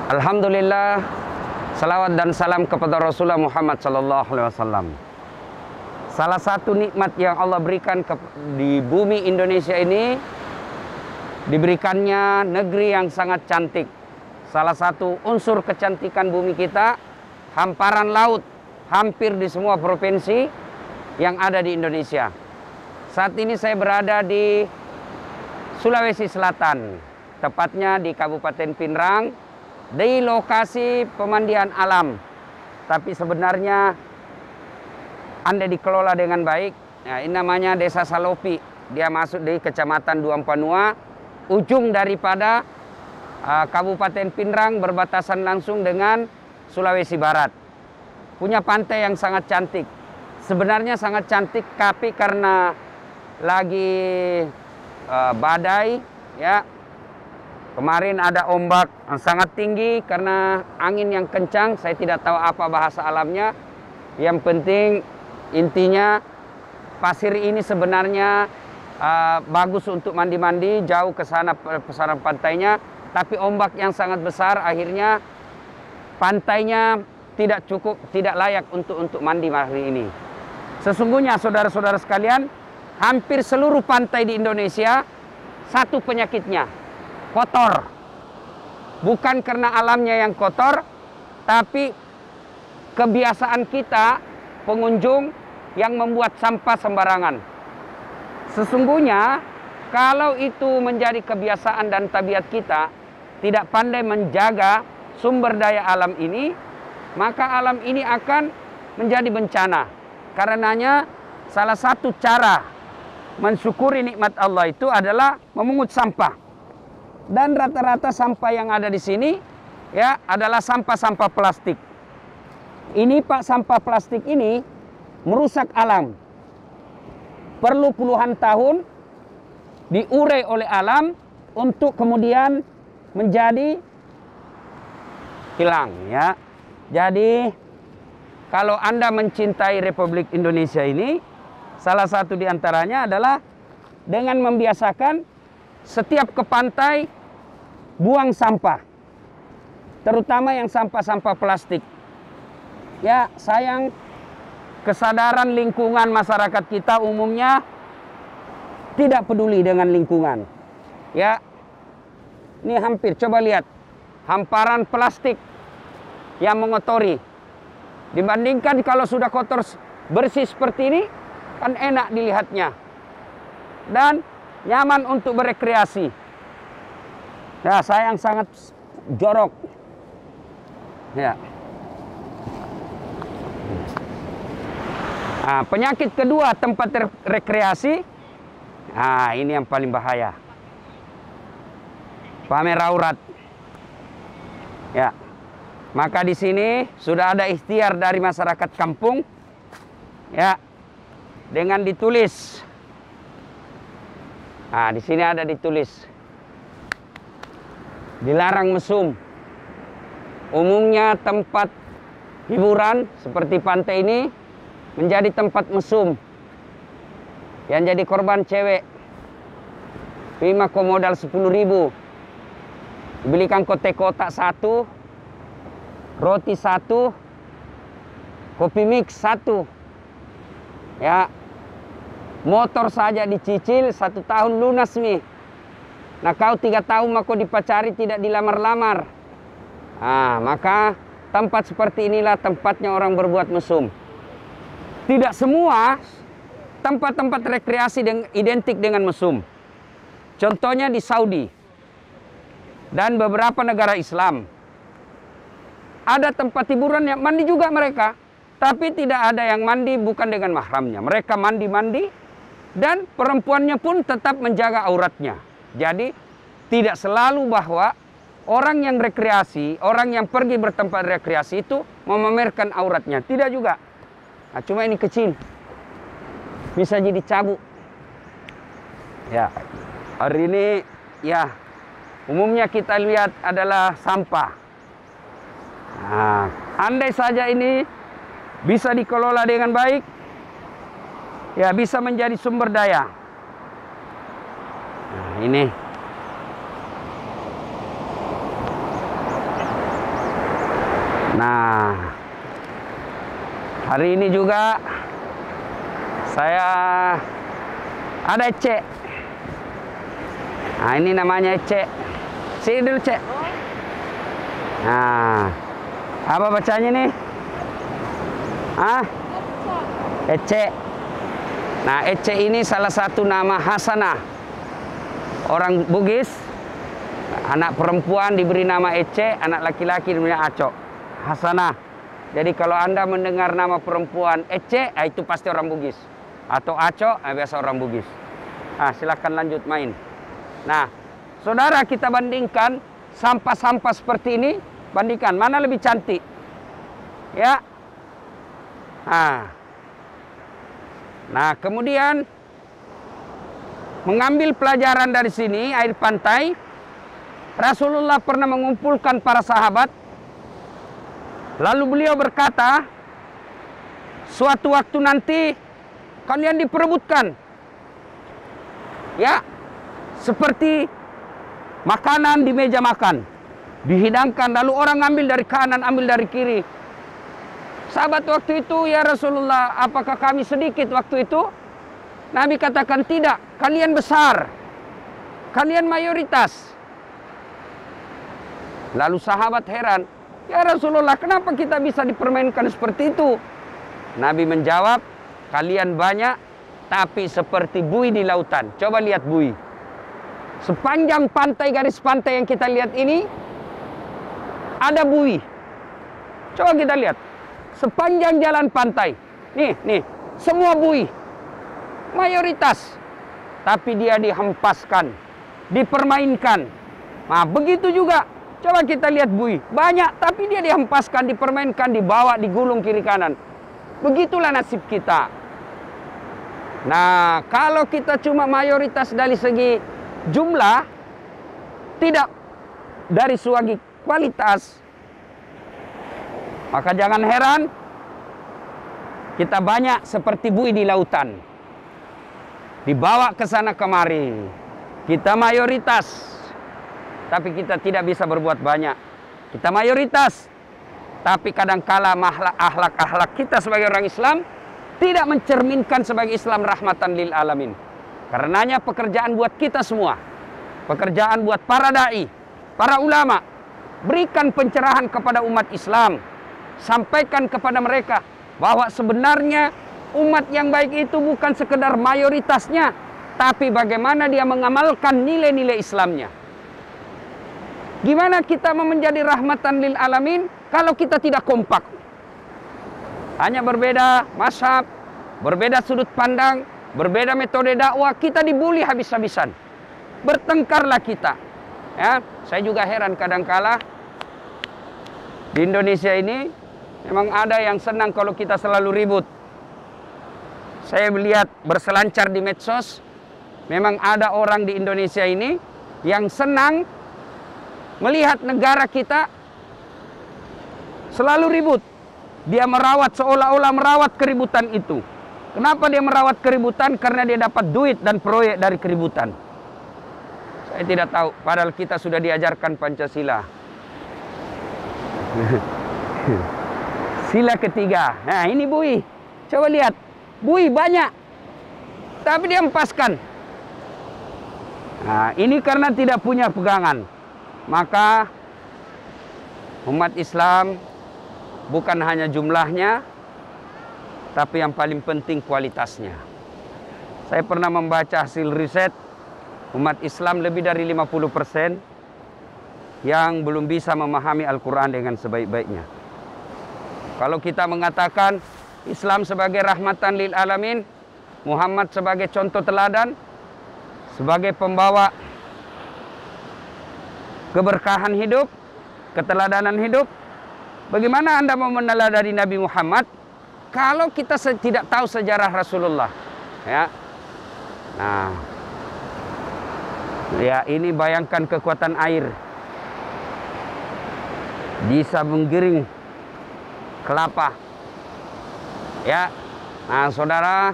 Alhamdulillah, salawat dan salam kepada Rasulullah Muhammad SAW. Salah satu nikmat yang Allah berikan di bumi Indonesia ini, diberikannya negeri yang sangat cantik. Salah satu unsur kecantikan bumi kita, hamparan laut hampir di semua provinsi yang ada di Indonesia. Saat ini saya berada di Sulawesi Selatan, tepatnya di Kabupaten Pinrang, di lokasi pemandian alam. Tapi sebenarnya andai dikelola dengan baik, nah, ini namanya Desa Salopi. Dia masuk di Kecamatan Duampanua, ujung daripada Kabupaten Pinrang, berbatasan langsung dengan Sulawesi Barat. Punya pantai yang sangat cantik. Sebenarnya sangat cantik, tapi karena lagi badai, ya, kemarin ada ombak yang sangat tinggi karena angin yang kencang. Saya tidak tahu apa bahasa alamnya. Yang penting intinya pasir ini sebenarnya bagus untuk mandi-mandi, jauh ke sana pesisir pantainya. Tapi ombak yang sangat besar akhirnya pantainya tidak layak untuk mandi hari ini. Sesungguhnya saudara-saudara sekalian, hampir seluruh pantai di Indonesia satu penyakitnya, kotor. Bukan karena alamnya yang kotor, tapi kebiasaan kita pengunjung yang membuat sampah sembarangan. Sesungguhnya kalau itu menjadi kebiasaan dan tabiat kita, tidak pandai menjaga sumber daya alam ini, maka alam ini akan menjadi bencana. Karenanya salah satu cara mensyukuri nikmat Allah itu adalah memungut sampah. Dan rata-rata sampah yang ada di sini ya adalah sampah-sampah plastik. Ini Pak, sampah plastik ini merusak alam. Perlu puluhan tahun diurai oleh alam untuk kemudian menjadi hilang, ya. Jadi kalau Anda mencintai Republik Indonesia ini, salah satu di antaranya adalah dengan membiasakan setiap ke pantai buang sampah, terutama yang sampah-sampah plastik. Ya, sayang kesadaran lingkungan masyarakat kita umumnya tidak peduli dengan lingkungan. Ya, ini hampir, coba lihat, hamparan plastik yang mengotori. Dibandingkan kalau sudah kotor bersih seperti ini, kan enak dilihatnya. Dan nyaman untuk berekreasi. Ya, sayang sangat jorok. Ya. Nah, penyakit kedua tempat rekreasi, nah ini yang paling bahaya. Pamer aurat. Ya. Maka di sini sudah ada ikhtiar dari masyarakat kampung, ya, dengan ditulis. Nah, di sini ada ditulis, dilarang mesum. Umumnya tempat hiburan seperti pantai ini menjadi tempat mesum. Yang jadi korban cewek. Prima modal 10.000. Dibelikan kotak-kotak 1, roti 1, kopi mix 1. Ya. Motor saja dicicil 1 tahun lunas nih. Nah, kau 3 tahun maka dipacari tidak dilamar-lamar. Nah, maka tempat seperti inilah tempatnya orang berbuat mesum. Tidak semua tempat-tempat rekreasi identik dengan mesum. Contohnya di Saudi dan beberapa negara Islam. Ada tempat hiburan yang mandi juga mereka, tapi tidak ada yang mandi bukan dengan mahramnya. Mereka mandi-mandi dan perempuannya pun tetap menjaga auratnya. Jadi tidak selalu bahwa orang yang rekreasi, orang yang pergi bertempat rekreasi itu memamerkan auratnya. Tidak juga. Nah, cuma ini kecil. Bisa jadi cabuk. Ya. Hari ini ya umumnya kita lihat adalah sampah. Nah, andai saja ini bisa dikelola dengan baik, ya bisa menjadi sumber daya. Nah, ini Nah, hari ini juga saya ada Ece. Nah, ini namanya Ece. Sini dulu, Cek. Nah, apa bacanya nih? Ah, Ece. Nah, Ece ini salah satu nama Hasanah. Orang Bugis, anak perempuan diberi nama Ece, anak laki-laki diberi Aco. Hasanah. Jadi kalau Anda mendengar nama perempuan Ece, itu pasti orang Bugis. Atau Aco, biasa orang Bugis. Nah, silakan lanjut main. Nah, saudara, kita bandingkan sampah-sampah seperti ini, bandingkan mana lebih cantik. Ya. Nah, kemudian mengambil pelajaran dari sini, air pantai, Rasulullah pernah mengumpulkan para sahabat. Lalu beliau berkata, suatu waktu nanti kalian diperebutkan. Ya, seperti makanan di meja makan. Dihidangkan, lalu orang ambil dari kanan, ambil dari kiri. Sahabat waktu itu, ya Rasulullah, apakah kami sedikit waktu itu? Nabi katakan, tidak, kalian besar. Kalian mayoritas. Lalu sahabat heran, ya Rasulullah, kenapa kita bisa dipermainkan seperti itu? Nabi menjawab, kalian banyak, tapi seperti buih di lautan. Coba lihat buih. Sepanjang pantai, garis pantai yang kita lihat ini, ada buih. Coba kita lihat. Sepanjang jalan pantai. Nih, semua buih. Mayoritas. Tapi dia dihempaskan, dipermainkan. Nah, begitu juga. Coba kita lihat buih. Banyak, tapi dia dihempaskan, dipermainkan, dibawa, digulung kiri kanan. Begitulah nasib kita. Nah, kalau kita cuma mayoritas dari segi jumlah, tidak dari segi kualitas, maka jangan heran kita banyak seperti buih di lautan. Dibawa ke sana kemari. Kita mayoritas, tapi kita tidak bisa berbuat banyak. Kita mayoritas, tapi kadangkala akhlak kita sebagai orang Islam tidak mencerminkan sebagai Islam rahmatan lil alamin. Karenanya pekerjaan buat kita semua, pekerjaan buat para dai, para ulama, berikan pencerahan kepada umat Islam, sampaikan kepada mereka bahwa sebenarnya umat yang baik itu bukan sekedar mayoritasnya, tapi bagaimana dia mengamalkan nilai-nilai Islamnya. Gimana kita mau menjadi rahmatan lil alamin kalau kita tidak kompak? Hanya berbeda mazhab, berbeda sudut pandang, berbeda metode dakwah, kita dibully habis-habisan. Bertengkarlah kita. Ya, saya juga heran kadangkala di Indonesia ini memang ada yang senang kalau kita selalu ribut. Saya melihat berselancar di medsos, memang ada orang di Indonesia ini yang senang melihat negara kita selalu ribut. Dia merawat, seolah-olah merawat keributan itu. Kenapa dia merawat keributan? Karena dia dapat duit dan proyek dari keributan. Saya tidak tahu, padahal kita sudah diajarkan Pancasila. Sila ketiga. Nah, ini buih. Coba lihat. Buih banyak. Tapi dia hempaskan. Nah, ini karena tidak punya pegangan. Maka umat Islam bukan hanya jumlahnya, tapi yang paling penting kualitasnya. Saya pernah membaca hasil riset, umat Islam lebih dari 50% yang belum bisa memahami Al-Quran dengan sebaik-baiknya. Kalau kita mengatakan Islam sebagai rahmatan lil alamin, Muhammad sebagai contoh teladan, sebagai pembawa keberkahan hidup, keteladanan hidup, bagaimana Anda mau meneladani Nabi Muhammad kalau kita tidak tahu sejarah Rasulullah? Ya. Nah, ya ini bayangkan kekuatan air. Bisa menggiring kelapa. Ya. Nah, saudara,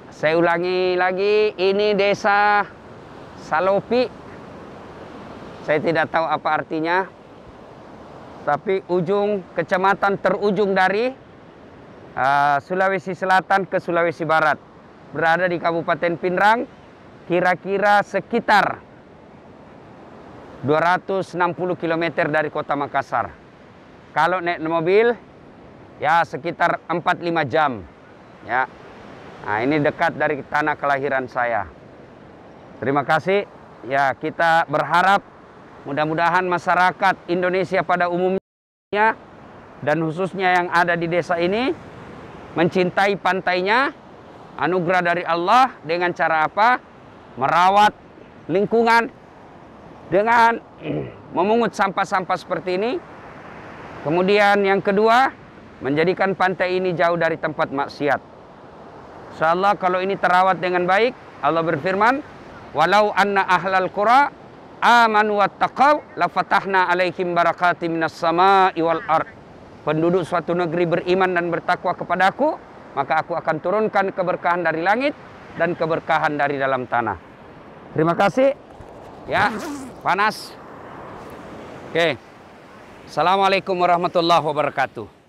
saya ulangi lagi, ini desa Salopi. Saya tidak tahu apa artinya. tapi ujung kecamatan terujung dari Sulawesi Selatan ke Sulawesi Barat. Berada di Kabupaten Pinrang, kira-kira sekitar 260 km dari kota Makassar. Kalau naik mobil, ya sekitar 4-5 jam. Ya. Nah, ini dekat dari tanah kelahiran saya. Terima kasih. Ya, kita berharap mudah-mudahan masyarakat Indonesia pada umumnya dan khususnya yang ada di desa ini mencintai pantainya, anugerah dari Allah dengan cara apa? Merawat lingkungan dengan memungut sampah-sampah seperti ini. Kemudian yang kedua, menjadikan pantai ini jauh dari tempat maksiat. Insyaallah kalau ini terawat dengan baik, Allah berfirman, "Walau anna ahlal qura amanu wattaqau lafatahna alaihim barakatim minas sama'i wal ard." Penduduk suatu negeri beriman dan bertakwa kepadaku, maka aku akan turunkan keberkahan dari langit dan keberkahan dari dalam tanah. Terima kasih. Ya, panas. Oke. Assalamualaikum warahmatullahi wabarakatuh.